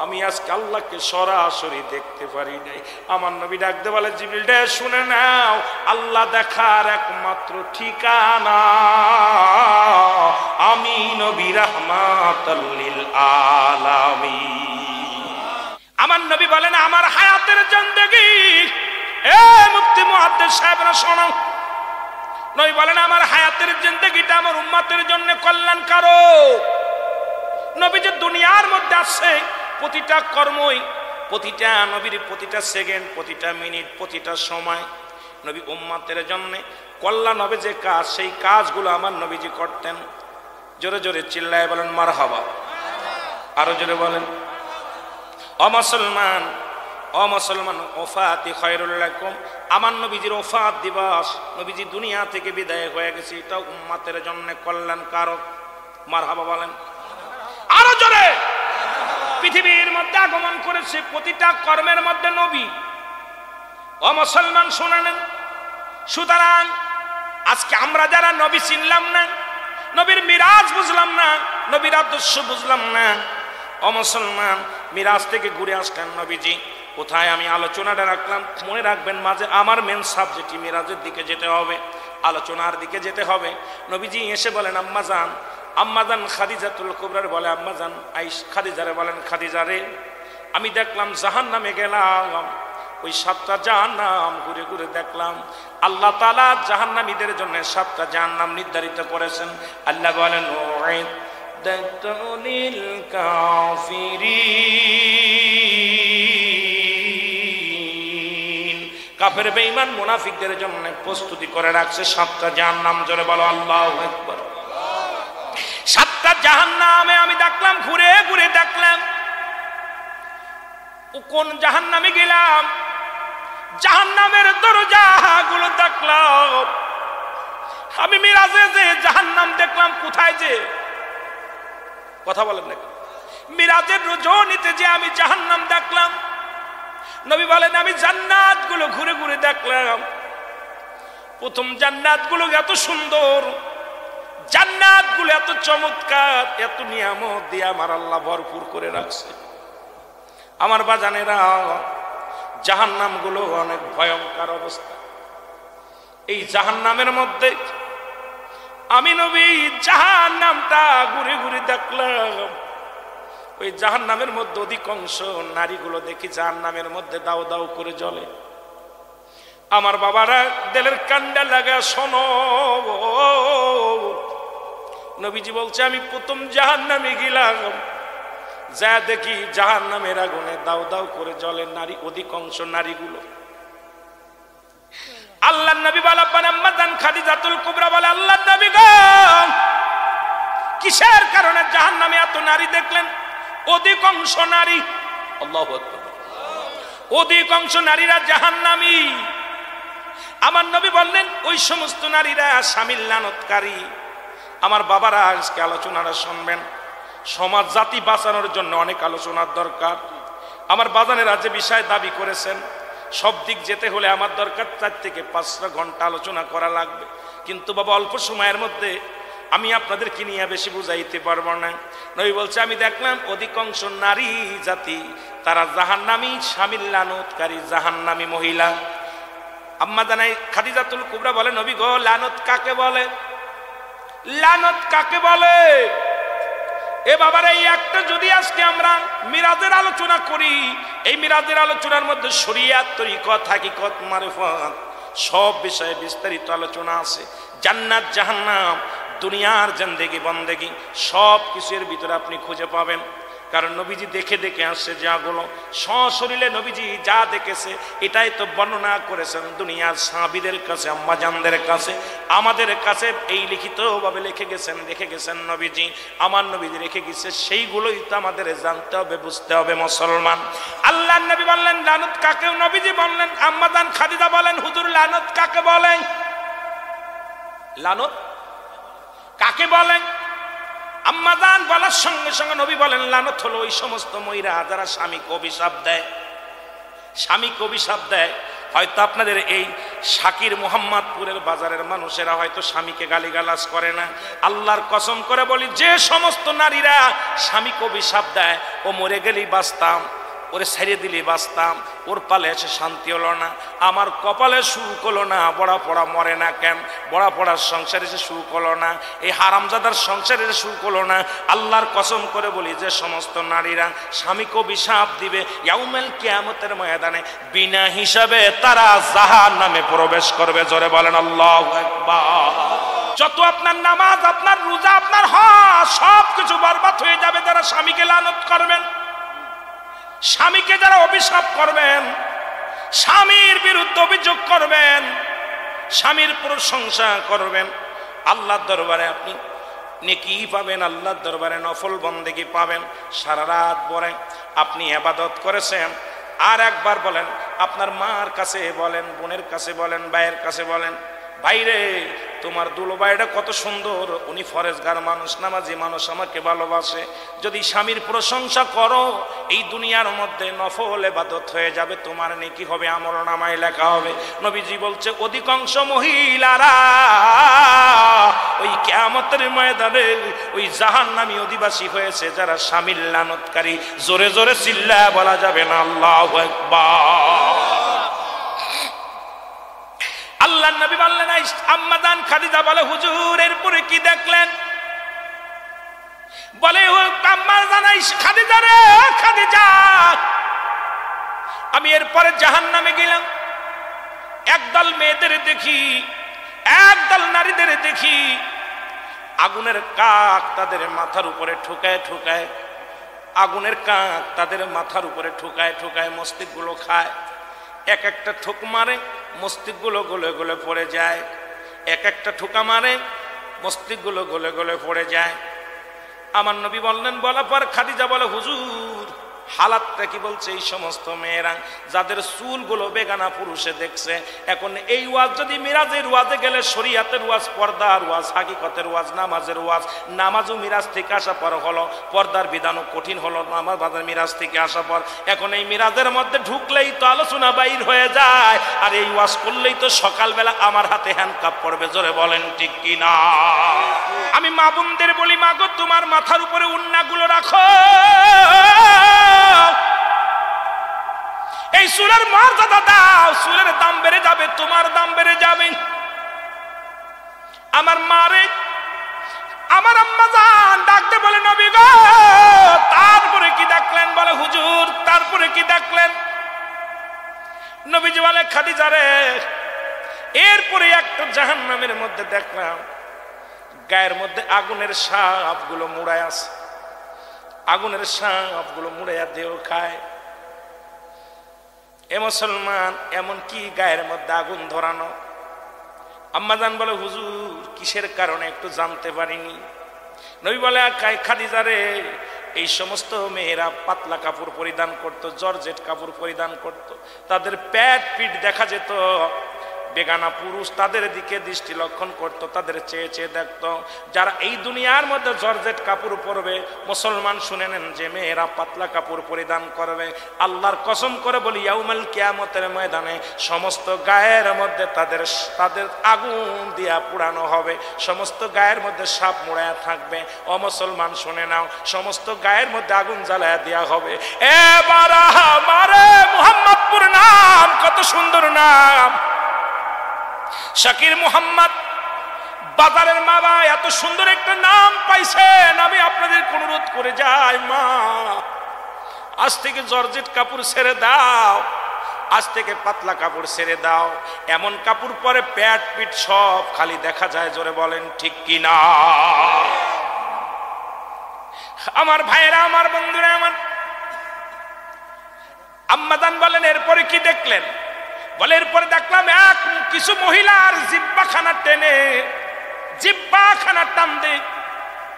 আমি আজকে আল্লাহকে সরাসরি দেখতে পারি নাই। আমার নবী ডাকতে বলে জিবরিল রে শুনে নাও, আল্লাহ দেখার একমাত্র ঠিকানা আমি নবী রাহমাতুল লিল আলামিন। আমার নবী বলেন আমার হায়াতের জিন্দেগি, এ মুফতি মুহাদ্দিস সাহেবরা শোনো, নবী বলেন আমার হায়াতের জিন্দেগিটা আমার উম্মতের জন্য কল্যাণকারক। নবী যে দুনিয়ার মধ্যে আসছে প্রতিটা কর্মই, প্রতিটা নবীর প্রতিটা সেকেন্ড, প্রতিটা মিনিট, প্রতিটা সময় নবী উম্মতের জন্য কল্যাণ হবে যে কাজ, সেই কাজগুলো আমার নবীজি করতেন। জোরে জোরে চিল্লায় বলেন মারহাবা, আরো জোরে বলেন। অমুসলমান অমুসলমান ওফাতি খায়রুল লাকুম, আমার নবীজির ওফাত দিবস, নবীজি দুনিয়া থেকে বিদায় হয়ে গেছে, এটা উম্মতের জন্য কল্যাণকারক। মারহাবা বলেন আরো জোরে। পৃথিবীর মধ্যে আগমন করেছে প্রতিটা কর্মের মধ্যে নবী। ও মুসলমান শুনে নেন, সুতরাং আজকে আমরা যারা নবী চিনলাম না, নবীর মিরাজ বুঝলাম না, নবীর আদর্শ বুঝলাম না, ও মুসলমান মিরাজ থেকে ঘুরে আসলেন নবীজি, কোথায় আমি আলোচনাটা রাখলাম মনে রাখবেন, মাঝে আমার মেন সাবজেক্ট মিরাজের দিকে যেতে হবে, আলোচনার দিকে যেতে হবে। নবীজি এসে বলেন আম্মাজান, আম্মাজান খাদিজাতুল কুবরার বলে আম্মাজান খাদিজারে বলেন খাদিজারে আমি দেখলাম জাহান্নামে গেলাম, ওই 7টা জাহান্নাম ঘুরে ঘুরে দেখলাম, আল্লাহ তাআলা জাহান্নামীদের জন্য 7টা জাহান্নাম নির্ধারিত করেছেন। আল্লাহ বলেন উইদ্দাতুল কাফিরিন, কাফের বেঈমান মুনাফিকদের জন্য প্রস্তুতি করে রাখছে 7টা জাহান্নাম। জোরে বলো আল্লাহু আকবার। 7টা জাহান্নামে আমি দেখলাম, ঘুরে ঘুরে দেখলাম। কোন জাহান্নামে গেলাম, জাহান্নামের দরজাগুলো দেখলাম। আমি মিরাজে যে জাহান্নাম দেখলাম, কোথায় যে কথা বলেন না, মিরাজের রজনীতে যে আমি জাহান্নাম দেখলাম। নবী বলেন আমি জান্নাতগুলো ঘুরে ঘুরে দেখলাম। প্রথম জান্নাতগুলো এত সুন্দর, জান্নাতগুলো এত চমৎকার, এত নিয়ামত দিয়ে আমার আল্লাহ ভরপুর করে রাখছে। আমার বাজানেরা জাহান্নামগুলো অনেক ভয়ঙ্কর অবস্থা। এই জাহান্নামের মধ্যে আমি নবী জাহান্নামটা ঘুরে ঘুরে দেখলাম। ওই জাহান্নামের মধ্যে অধিকাংশ নারীগুলো দেখি জাহান্নামের মধ্যে দাও দাও করে জ্বলে। আমার বাবারা দিলের কান্ডা লাগা শোনো, নবীজি বলছে আমি প্রথম জাহান্নামে গেলাম, যা দেখি জাহান্নামের আগুনে দাও দাও করে জ্বলে নারী, অধিকাংশ নারীগুলো। আল্লাহর নবী বলে আম্মাজান খাদিজাতুল কুবরা বলে আল্লাহর নবী গো কিসের কারণে জাহান্নামে এত নারী দেখলেন? অধিকাংশ নারী, আল্লাহু আকবার, অধিকাংশ নারীরা জাহান্নামী। আমার নবী বললেন ওই সমস্ত নারীরা স্বামীর লানতকারী। আমার বাবারা আজকে আলোচনাটা শুনবেন, সমাজ জাতি বাঁচানোর জন্য অনেক আলোচনার দরকার। আমার বাজানেরা যে বিষয় দাবি করেছেন, সব দিক যেতে হলে আমার দরকার 4 থেকে 5 ঘন্টা আলোচনা করা লাগবে। কিন্তু বাবা অল্প সময়ের মধ্যে আমি আপনাদেরকে নিয়ে বেশি বুঝাইতে পারবো না। নবী বলছে আমি দেখলাম অধিকাংশ নারী জাতি তারা জাহান্নামী, স্বামীর লানতকারী জাহান্নামী মহিলা। আম্মা জানাই খাদিজাতুল কুবরা বলে নবী গো লানত কাকে বলে? লানত কাকে বলে? এ বাবার এই একটা যদি আজকে আমরা মিরাজের আলোচনা করি, এই মিরাজের আলোচনার মধ্যে শরীয়ত, তরিকত, হাকিকত, মারিফত সব বিষয়ে বিস্তারিত আলোচনা আছে। জান্নাত জাহান্নাম, দুনিয়ার জিন্দেগি বন্দেগি সব কিছুর ভিতরে আপনি খুঁজে পাবেন। কারণ নবীজি দেখে দেখে আসছে যাগুলো সশরীরে নবীজি যা দেখেছে এটাই তো বর্ণনা করেছেন দুনিয়ার সাহাবীদের কাছে, আম্মাজানদের কাছে, আমাদের কাছে এই লিখিতভাবে রেখে গেছেন নবীজি। আমার নবীজি রেখে গেছে, সেইগুলোই তো আমাদের জানতে হবে, বুঝতে হবে মুসলমান। আল্লাহর নবী বললেন লানত কাকে, নবীজি বললেন, আম্মাজান খাদিজা বলেন হুজুর লানত কাকে বলেন? লানত কাকে বলেন? আম্মাজান বলার সঙ্গে সঙ্গে নবী বলেন লানত হলো ওই সমস্ত মহিলা যারা স্বামীকে অভিশাপ দেয়। স্বামীকে অভিশাপ দেয়। হয়তো আপনাদের এই শাকির মোহাম্মদপুরের বাজারের মানুষেরা হয়তো স্বামীকে গালিগালাজ করে না। আল্লাহর কসম করে বলি, যে সমস্ত নারীরা স্বামীকে অভিশাপ দেয়, ও মরে গেলেই বাঁচতাম, ওরে ছেড়ে দিলে বাঁচতাম, ওর পালে এসে শান্তি হলো না, আমার কপালে সুখ হলো না, বড়া পড়া মরে না কেন, বড়া পড়ার সংসারে এসে সুখ হলো না, এই হারামজাদার সংসারে এসে সুখ হলো না। আল্লাহর কসম করে বলি, যে সমস্ত নারীরা স্বামীকে অভিশাপ দিবে ইয়াউমেল কিয়ামতের ময়দানে বিনা হিসাবে তারা জাহান্নামে প্রবেশ করবে। জোরে বলেন আল্লাহু আকবার। যত আপনার নামাজ, আপনার রোজা, আপনার হজ সব কিছু বরবাদ হয়ে যাবে যারা স্বামীকে লানত করবেন, স্বামীকে যারা অভিশাপ করবেন, স্বামীর বিরুদ্ধে অভিযোগ করবেন, স্বামীর প্রশংসা করবেন। আল্লাহর দরবারে আপনি নেকি পাবেন, আল্লাহর দরবারে নফল বন্দেগি পাবেন। সারা রাত পরে আপনি ইবাদত করেছেন, আর একবার বলেন, আপনার মার কাছে বলেন, বোনের কাছে বলেন, ভাইয়ের কাছে বলেন, ভাইরে তোমার দুলোবাইটা কত সুন্দর, উনি ফরেজগার মানুষ, নামাজি মানুষ, আমাকে ভালোবাসে। যদি স্বামীর প্রশংসা করো, এই দুনিয়ার মধ্যে নফল ইবাদত হয়ে যাবে, তোমার নেকি হবে, আমলনামায় লেখা হবে। নবীজি বলছে অধিকাংশ মহিলারা ওই কিয়ামতের ময়দানে ওই জাহান্নামী অধিবাসী হয়েছে যারা স্বামীর লানতকারী। জোরে জোরে চিল্লায় বলা যাবে না আল্লাহু আকবার। আল্লাহর নবী বললেন, আম্মাজান খাদিজা বলে হুজুর এরপরে কি দেখলেন? বলে আম্মাজান খাদিজা রে, খাদিজা আমি এরপরে জাহান্নামে গেলাম, একদল মেয়েদের দেখি, একদল নারীদের দেখি, আগুনের কাক তাদের মাথার উপরে ঠুকায় ঠুকায়, আগুনের কাক তাদের মাথার উপরে ঠুকায় ঠুকায় মস্তিষ্কগুলো খায়। এক একটা ঠোক মারে, মস্তিষ্কগুলো গলে গলে পড়ে যায়, এক একটা ঠোকা মারে, মস্তিষ্কগুলো গলে গলে পড়ে যায়। আমার নবী বললেন, বলার পর খাদিজা বলে হুজুর হালাতটা কি? বলছে এই সমস্ত মেয়েরা যাদের চুলগুলো বেগানা পুরুষে দেখছে। এখন এই ওয়াজ যদি মিরাজের ওয়াজে গেলে শরীয়তের ওয়াজ, পর্দার ওয়াজ, হাকিকতের ওয়াজ, নামাজের ওয়াজ, নামাজও মিরাজ থেকে আসা পর হলো, পর্দার বিধানও কঠিন হলো নামাজ বাজার মিরাজ থেকে আসা পর। এখন এই মিরাজের মধ্যে ঢুকলেই তো আলোচনা বাইর হয়ে যায়, আর এই ওয়াজ করলেই তো সকালবেলা আমার হাতে হ্যান্ডকাপ পড়বে। জোরে বলেন ঠিক কিনা? আমি মা বোনদের বলি, মা গো তোমার মাথার উপরে উন্নাগুলো রাখো, এই চুলের মর্যাদা দাও, চুলের দাম বেড়ে যাবে, তোমার দাম বেড়ে যাবে। আমার মারে, আমার আম্মাজান ডাকতে বলে নবী গো তারপরে কি দেখলেন? বলে হুজুর তারপরে কি দেখলেন? নবীজি বলে খাদিজা রে এরপরে একটা জাহান্নামের মধ্যে দেখলাম গায়ের মধ্যে আগুনের সাপগুলো মুড়ায় আছে, আগুনের সাপগুলো মুড়াইয়া দেহ খায়। এ মুসলমান, এমন কি গায়ের মধ্যে আগুন ধরানো? আম্মাজান বলে হুজুর কিসের কারণে একটু জানতে পারিনি। নবী বলে খাদিজা রে এই সমস্ত মেয়েরা পাতলা কাপড় পরিধান করত, জর্জেট কাপড় পরিধান করত, তাদের পেট পিঠ দেখা যেত, বেগানা পুরুষ তাদের দিকে দৃষ্টি লক্ষণ করত, তাদের চেয়ে চেয়ে দেখত। যারা এই দুনিয়ার মধ্যে জর্জেট কাপড় পরবে, মুসলমান শুনে নেন, যে মেয়েরা পাতলা কাপড় পরিধান করবে, আল্লাহর কসম করে বলি ইয়াউমাল কিয়ামতের ময়দানে সমস্ত গায়ের মধ্যে তাদের আগুন দিয়া পুড়ানো হবে, সমস্ত গায়ের মধ্যে সাপ মুড়ায়া থাকবে। ও মুসলমান শুনে নাও, সমস্ত গায়ের মধ্যে আগুন জ্বালায়া দেওয়া হবে। এবার আমারে মুহাম্মদপুর নাম, কত সুন্দর নাম, শাকির মোহাম্মদ বাজারের মা বাবা এত সুন্দর একটা নাম পাইছেন। আমি আপনাদের অনুরোধ করে যাই, মা আজ থেকে জর্জেট কাপড় ছেড়ে দাও, আজ থেকে পাতলা কাপড় ছেড়ে দাও। এমন কাপড় পরে পেট পিঠ সব খালি দেখা যায়। জোরে বলেন ঠিক কিনা? আমার ভাইয়েরা, আমার বন্ধুরা, আমার আম্মাজান বলেন এরপরে কি দেখলেন? বলে এরপরে দেখলাম কিছু মহিলার জিব্বাখানা টেনে, জিব্বাখানা টান দিয়ে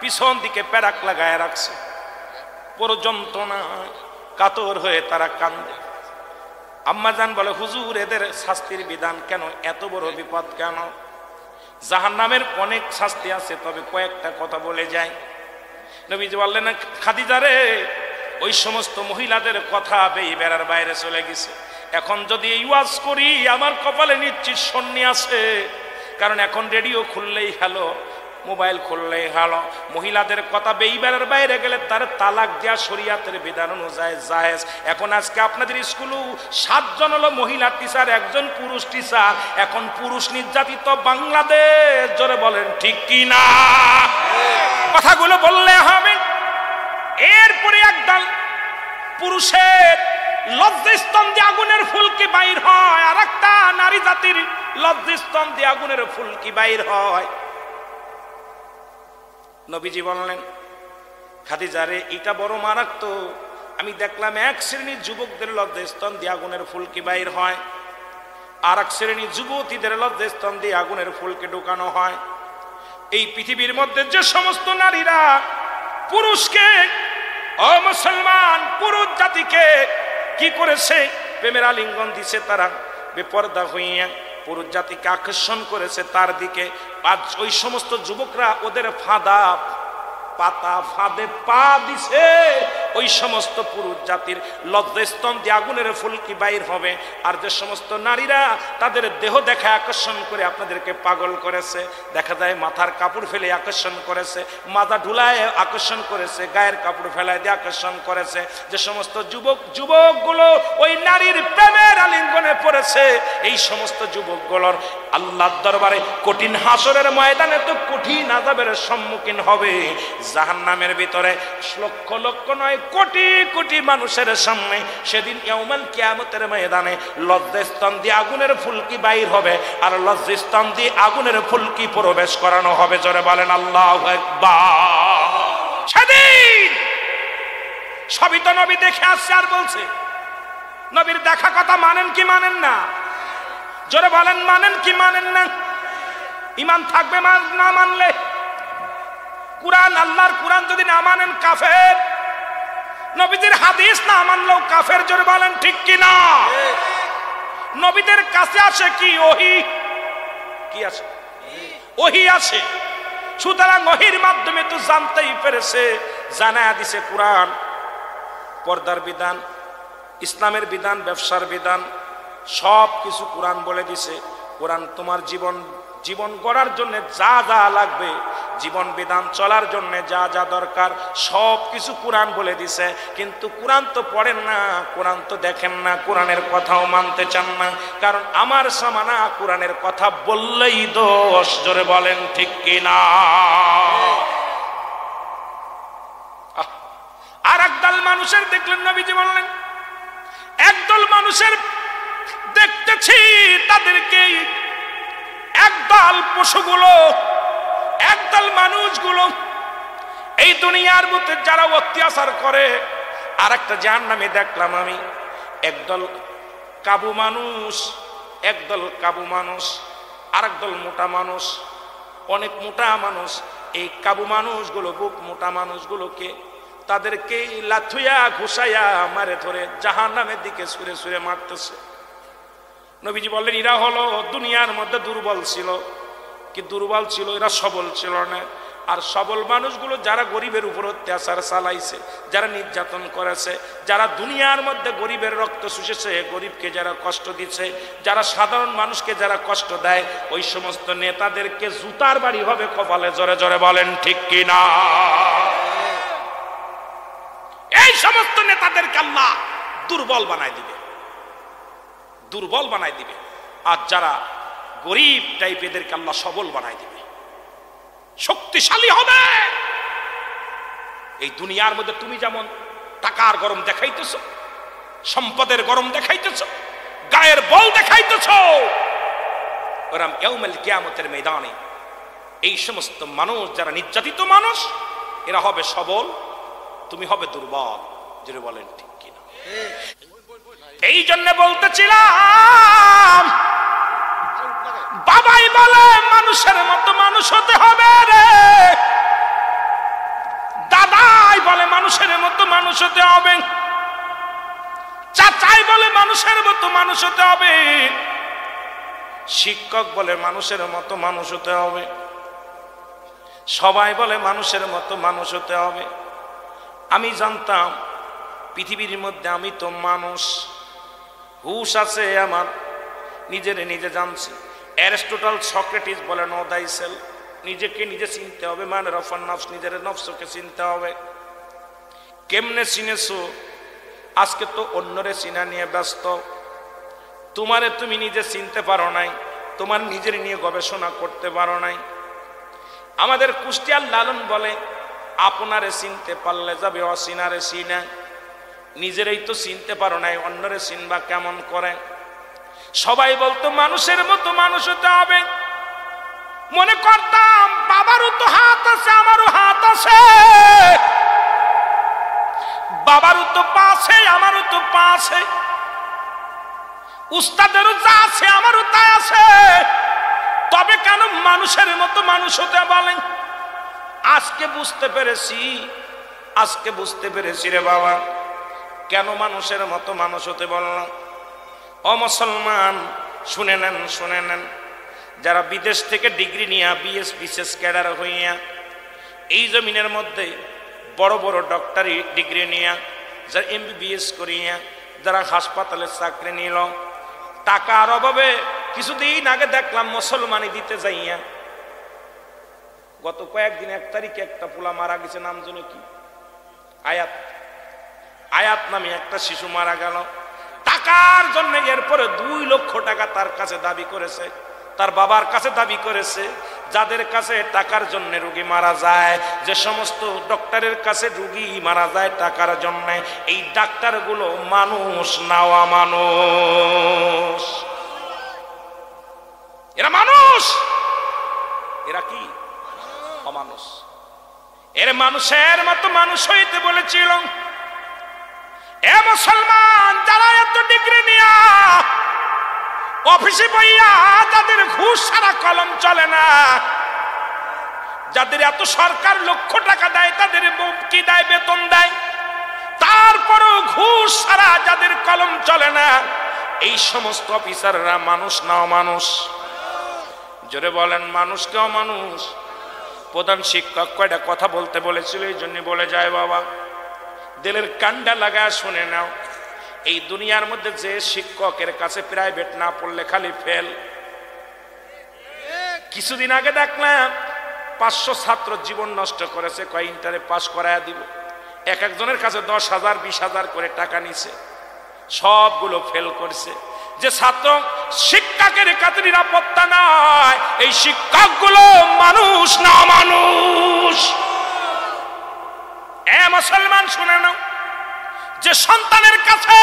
পিছন দিকে প্যারাক লাগায় রাখছে। পুরো যন্ত্রণায় কাতর হয়ে তারা কান্দে। আম্মাজান বলে হুজুর, এদের শাস্তির বিধান কেন? এত বড় বিপদ কেন? জাহান্নামের অনেক শাস্তি আছে, তবে কয়েকটা কথা বলে যায়। নবীজি বললেন, খাদিজা রে, ওই সমস্ত মহিলাদের কথা বেড়ার বাইরে চলে গেছে। এখন যদি এই ওয়াজ করি আমার কপালে নিশ্চিত শূন্য আছে, কারণ এখন রেডিও খুললেই হ্যালো, মোবাইল খুললেই হ্যালো। মহিলাদের কথা বেড়ার বাইরে গেলে তার তালাক দেওয়া শরীয়তের বিধান অনুযায়ী জায়েজ। এখন আজকে আপনাদের স্কুলেও 7 জন হলো মহিলা টিচার, 1 জন পুরুষ টিচার। এখন পুরুষ নির্যাতিত বাংলাদেশ, জোরে বলেন ঠিক কি না? কথাগুলো বললে হবে। এরপরে একদল পুরুষের লজ্জাস্তন দিয়ে আগুনের ফুলকি বাইর হয়, আর একটা নারী জাতির লজ্জাস্তন দিয়ে আগুনের ফুলকি বাইর হয়। নবীজি বললেন, খাদিজা রে, এটা বড় মারাত্মক। আমি দেখলাম এক শ্রেণীর যুবকদের লজ্জাস্তন দিয়ে আগুনের ফুলকি বাইর হয়, আর এক শ্রেণীর যুবতীদের লজ্জাস্তন দিয়ে আগুনের ফুলকি ঢুকানো হয়। এই পৃথিবীর মধ্যে যে সমস্ত নারীরা পুরুষকে, ও মুসলমান, পুরুষ জাতিকে কি করেছে? প্রেমের আলিঙ্গন দিছে, তারা বেপরদা হইয়া পুরুষ জাতিকে আকর্ষণ করেছে তার দিকে। আজ ওই সমস্ত যুবকরা ওদের ফাঁদে পা দিছে। ওই সমস্ত পুরুষ জাতির লজ্জাস্তন দিয়ে আগুনের ফুলকি বাইর হবে। আর যে সমস্ত নারীরা তাদের দেহ দেখে আকর্ষণ করে আপনাদেরকে পাগল করেছে, দেখা যায় মাথার কাপড় ফেলে আকর্ষণ করেছে, মাথা ঢুলায় আকর্ষণ করেছে, গায়ের কাপড় ফেলায় দিয়ে আকর্ষণ করেছে, যে সমস্ত যুবকগুলো ওই নারীর প্রেমের আলিঙ্গনে পড়েছে, এই সমস্ত যুবকগুলোর আল্লাহর দরবারে কঠিন হাসরের ময়দানে তো কঠিন আযাবের সম্মুখীন হবে। জাহান্নামের ভিতরে লক্ষ লক্ষ নয়, কোটি কোটি মানুষের সামনে সেদিন ইয়াউমাল কিয়ামতের ময়দানে লজ্জাস্থান দিয়ে আগুনের ফুলকি বাইর হবে, আর লজ্জাস্থান দিয়ে আগুনের ফুলকি প্রবেশ করানো হবে। জোরে বলেন আল্লাহু আকবার। সেদিন সবই তো নবী দেখে আসছে আর বলছে। নবীর দেখা কথা মানেন কি মানেন না? জোরে বলেন, মানেন কি মানেন না? ঈমান থাকবে না মানলে? কুরআন, আল্লাহর কুরআন যদি না মানেন কাফের। নবীদের হাদিস না মানলেও কাফের। জোরে বলেন ঠিক কি না? নবীদের কাছে আসে কি? ওহী। কি আসে? ওহী আসে। সুতরাং ওহীর মাধ্যমে তো জানতেই পেরেছে, জানায়া দিছে কুরআন। পর্দার বিধান, ইসলামের বিধান, ব্যবসার বিধান, সব কিছু কোরআন বলে দিছে। কোরআন তোমার জীবন গড়ার জন্য যা যা লাগবে, জীবন বিধান চলার জন্য যা যা দরকার, সব কিছু কোরআন বলে দিছে। কিন্তু কোরআন তো পড়েন না, কোরআন তো দেখেন না, কোরআনের কথাও মানতে চান না। কারণ আমার সামানা কোরআনের কথা বললেই দোষ। জোরে বলেন ঠিক কিনা? আর একদল মানুষের দেখলেন, নবীজি বললেন, একদল মানুষের দেখতেছি তাদেরকে, একদল পশুগুলো, একদল মানুষগুলো এই দুনিয়ার মধ্যে যারা অত্যাচার করে, আর একটা জাহান্নামে দেখলাম আমি একদল কাবু মানুষ, একদল কাবু মানুষ, আর একদল মোটা মানুষ, অনেক মোটা মানুষ। এই কাবু মানুষগুলো, বুক মোটা মানুষগুলোকে তাদেরকে লাথুয়া ঘুষাইয়া মারে ধরে জাহান্নামের দিকে ছুঁড়ে ছুঁড়ে মারতেছে। নবীজি বললেন, এরা হলো দুনিয়ার মধ্যে দুর্বল ছিল। কি দুর্বল ছিল? এরা সবল ছিল না। আর সবল মানুষগুলো যারা গরিবের উপর অত্যাচার চালাইছে, যারা নির্যাতন করেছে, যারা দুনিয়ার মধ্যে গরিবের রক্ত শুষেছে, গরিবকে যারা কষ্ট দিচ্ছে, যারা সাধারণ মানুষকে যারা কষ্ট দেয়, ওই সমস্ত নেতাদেরকে জুতার বাড়ি হবে কপালে। জোরে জোরে বলেন ঠিক কিনা? এই সমস্ত নেতাদেরকে আল্লাহ দুর্বল বানায় দিবে, দুর্বল বানায় দিবে। আর যারা গরিব টাইপ এদেরকে আল্লাহ সবল বানায় দিবে, শক্তিশালী হবে। এই দুনিয়ার মধ্যে তুমি যেমন টাকার গরম দেখাইতেছ, সম্পদের গরম দেখাইতেছ, গায়ের বল দেখাইতেছ, ওরকম ইয়াউমুল কিয়ামতের ময়দানে এই সমস্ত মানুষ যারা নির্যাতিত মানুষ, এরা হবে সবল, তুমি হবে দুর্বল। জোরে বলেন ঠিক কিনা? এই জন্য বলতেছিলাম, বাবাই বলে মানুষের মতো মানুষ হতে হবে রে, দাদাই বলে মানুষের মতো মানুষ হতে হবে, চাচাই বলে মানুষের মতো মানুষ হতে হবে, শিক্ষক বলে মানুষের মতো মানুষ হতে হবে, সবাই বলে মানুষের মতো মানুষ হতে হবে। আমি জানতাম পৃথিবীর মধ্যে আমি তো মানুষ, হুশ আছে আমার, নিজের নিজে জানছি। অ্যারিস্টটল, সক্রেটিস বলে নো দাই সেলফ, নিজেকে নিজে চিনতে হবে, মানে রফান নফস, নিজের নফসকে চিনতে হবে। কেমনে চিনেছো? আজকে তো অন্যরে চিনা নিয়ে ব্যস্ত, তোমারে তুমি নিজে চিনতে পারো নাই, তোমার নিজের নিয়ে গবেষণা করতে পারো নাই। আমাদের কুষ্টিয়ার লালন বলে আপনারে চিনতে পারলে যাবে অচিনারে চিনা, নিজেরই তো চিনতে পারো নাই, অন্যরে চিনবা কেমন করে? সবাই বলতো মানুষের মতো মানুষ হতে হবে। মনে করতাম বাবারও তো হাত আছে, আমারও হাত আছে, বাবারও তো পা আছে, আমারও তো পা আছে, উস্তাদেরও যা আছে আমারও তাই আছে, তবে কেন মানুষের মতো মানুষ হতে বলেন? আজকে বুঝতে পেরেছি রে বাবা, কেন মানুষের মতো মানুষ হতে বললাম। ও মুসলমান, শুনে নেন, যারা বিদেশ থেকে ডিগ্রি নিয়ে বিএস বিশেষ ক্যাডার হইয়া এই জমিনের মধ্যে বড় বড় ডক্টরি ডিগ্রি নিয়ে, যারা এমবিবিএস করিয়া, যারা হাসপাতালে চাকরি নিল, টাকার অভাবে কিছুদিন আগে দেখলাম মুসলমানি দিতে যাইয়া, গত কয়েকদিন 1 তারিখে একটা পোলা মারা গেছে, নাম জানো কি? আয়াত নামে একটা শিশু মারা গেল টাকার জন্য। এরপরে 2 লক্ষ টাকা তার কাছে দাবি করেছে, তার বাবার কাছে দাবি করেছে। যাদের কাছে টাকার জন্য রোগী মারা যায়, যে সমস্ত ডক্টরের কাছে রোগী মারা যায় টাকার জন্য, এই ডাক্তারগুলো মানুষ না অমানুষ? এরা মানুষ, এরা কি অমানুষ? এর মানুষের মতো মানুষ হইতে বলেছিল। এ মুসলমান, যারা এত ডিগ্রি নিয়া অফিসে বইয়া, যাদের ঘুষ ছাড়া কলম চলে না, যাদের এত সরকার লক্ষ টাকা দেয়, তাদের কি দেয়? বেতন দেয়, তারপরও ঘুষ ছাড়া যাদের কলম চলে না, এই সমস্ত অফিসাররা মানুষ না অমানুষ? জোরে বলেন, মানুষ কে অমানুষ? প্রধান শিক্ষক কয়টা কথা বলতে বলেছিল, এই জন্য বলে যায় বাবা, দিলের কান্ডা লাগা শুনে নাও। এই দুনিয়ার মধ্যে যে শিক্ষকের কাছে প্রাইভেট না পড়লে খালি ফেল। কিছুদিন আগে দেখলাম 500 ছাত্র জীবন নষ্ট করেছে, কয় ইন্টারে পাস করায়া দিব। এক একজনের কাছে 10,000 20,000 করে টাকা নিছে, সবগুলো ফেল করছে। যে ছাত্র শিক্ষকের কাছে নিরাপত্তা নাই, এই শিক্ষকগুলো মানুষ না অমানুষ? এ মুসলমান, শুনে নাও, যে সন্তানের কাছে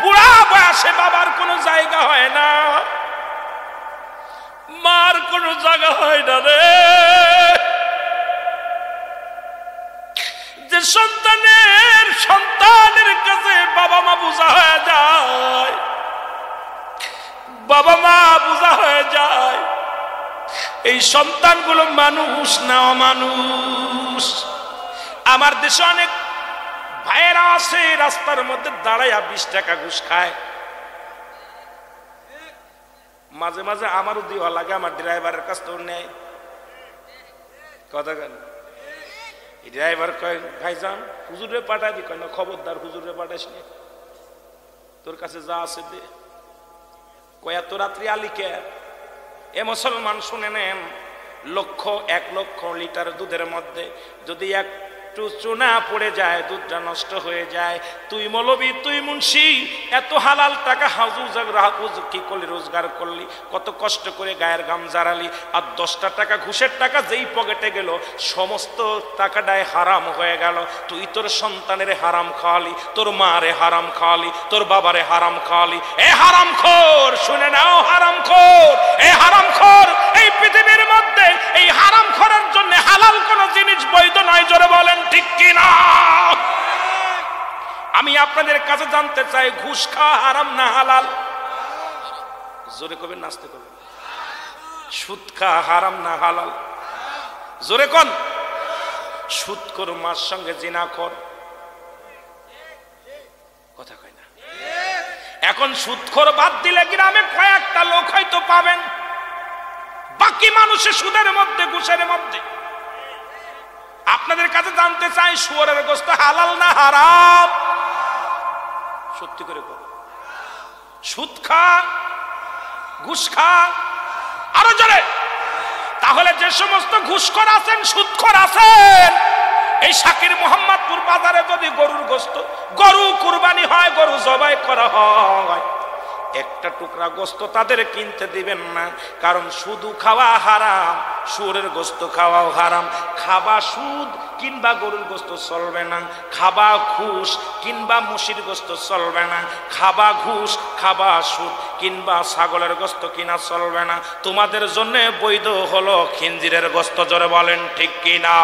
বুড়া বয়সে বাবার কোনো জায়গা হয় না, মার কোনো জায়গা হয় না রে, যে সন্তানের কাছে বাবা মা বোঝা হয়ে যায়, বাবা মা বোঝা হয়ে যায়, এই সন্তানগুলো মানুষ না অমানুষ? আমার দেশে অনেক ভাইয়েরা আছে, রাস্তার মধ্যে দাঁড়াইয়া 20 টাকা ঘুষ খায়। মাঝে মাঝে আমারও দেওয়া লাগে, আমার ড্রাইভারের কাছ থেকে নেয়। কথা কেন? ড্রাইভার কয়, ভাইজান হুজুরে পাঠাই দি। কয় না, খবরদার হুজুরে পাঠাইস নি, তোর কাছে যা আছে দে। কয় এত রাত্রি আলিকে? এ মুসলমান, শুনে নেন, 1 লক্ষ লিটার দুধের মধ্যে যদি একটু চুনা পড়ে যায়, দুধটা নষ্ট হয়ে যায়। তুই মৌলবি, তুই মুন্সি, এত হালাল টাকা কি করলি? রোজগার করলি, কত কষ্ট করে গায়ের গাম জারালি, আর 10টা টাকা ঘুষের টাকা যেই পকেটে গেল, সমস্ত টাকাটাই হারাম হয়ে গেল। তুই তোর সন্তানের হারাম খাওয়ালি, তোর মারে হারাম খাওয়ালি, তোর বাবারে হারাম খাওয়ালি। এ হারামখোর, শুনে নাও, হারামখোর, এ হারামখোর, এই পৃথিবীর মধ্যে এই হারামখোরের জন্য হালাল কোন জিনিস বৈধ নয়। জোরে বলেন ঠিক কিনা? আপনাদের কাছে জানতে চাই, ঘুষ খাওয়া হারাম না হালাল? জোরে কবেন, নাচতে কবেন। সুদ খাওয়া হারাম না হালাল? জোরে কোন। সুদখোর মার সঙ্গে জিনাখোর, কথা কয় না। এখন সুদখোর বাদ দিলে গ্রামে কয়েকটা লোক হয়তো পাবেন, বাকি মানুষের সুদের মধ্যে, ঘুষের মধ্যে। আপনাদের কাছে জানতে চাই, শুয়োরের গোশত হালাল না হারাম? সত্যি করে বল। সুদ খা, ঘুষ খা, আরো জোরে। তাহলে যে সমস্ত ঘুষখোর আছেন, সুদখোর আছেন, এই শাকির মোহাম্মদপুর বাজারে যদি গরুর গোশত, গরু কুরবানি হয়, গরু জবাই করা হয়, একটা টুকরা গোশত তাদের কিনতে দিবেন না। কারণ শুধু খাওয়া হারাম, শুয়োরের গোশত খাওয়াও হারাম। খাবা সুদ কিংবা গরুর গোশত চলবে না, খাবা ঘুষ কিংবা মুশির গোশত চলবে না, খাবা ঘুষ খাবা সুদ কিংবা ছাগলের গোশত কিনা চলবে না। তোমাদের জন্য বৈধ হলো খিনজিরের গোশত। জোরে বলেন ঠিক কিনা?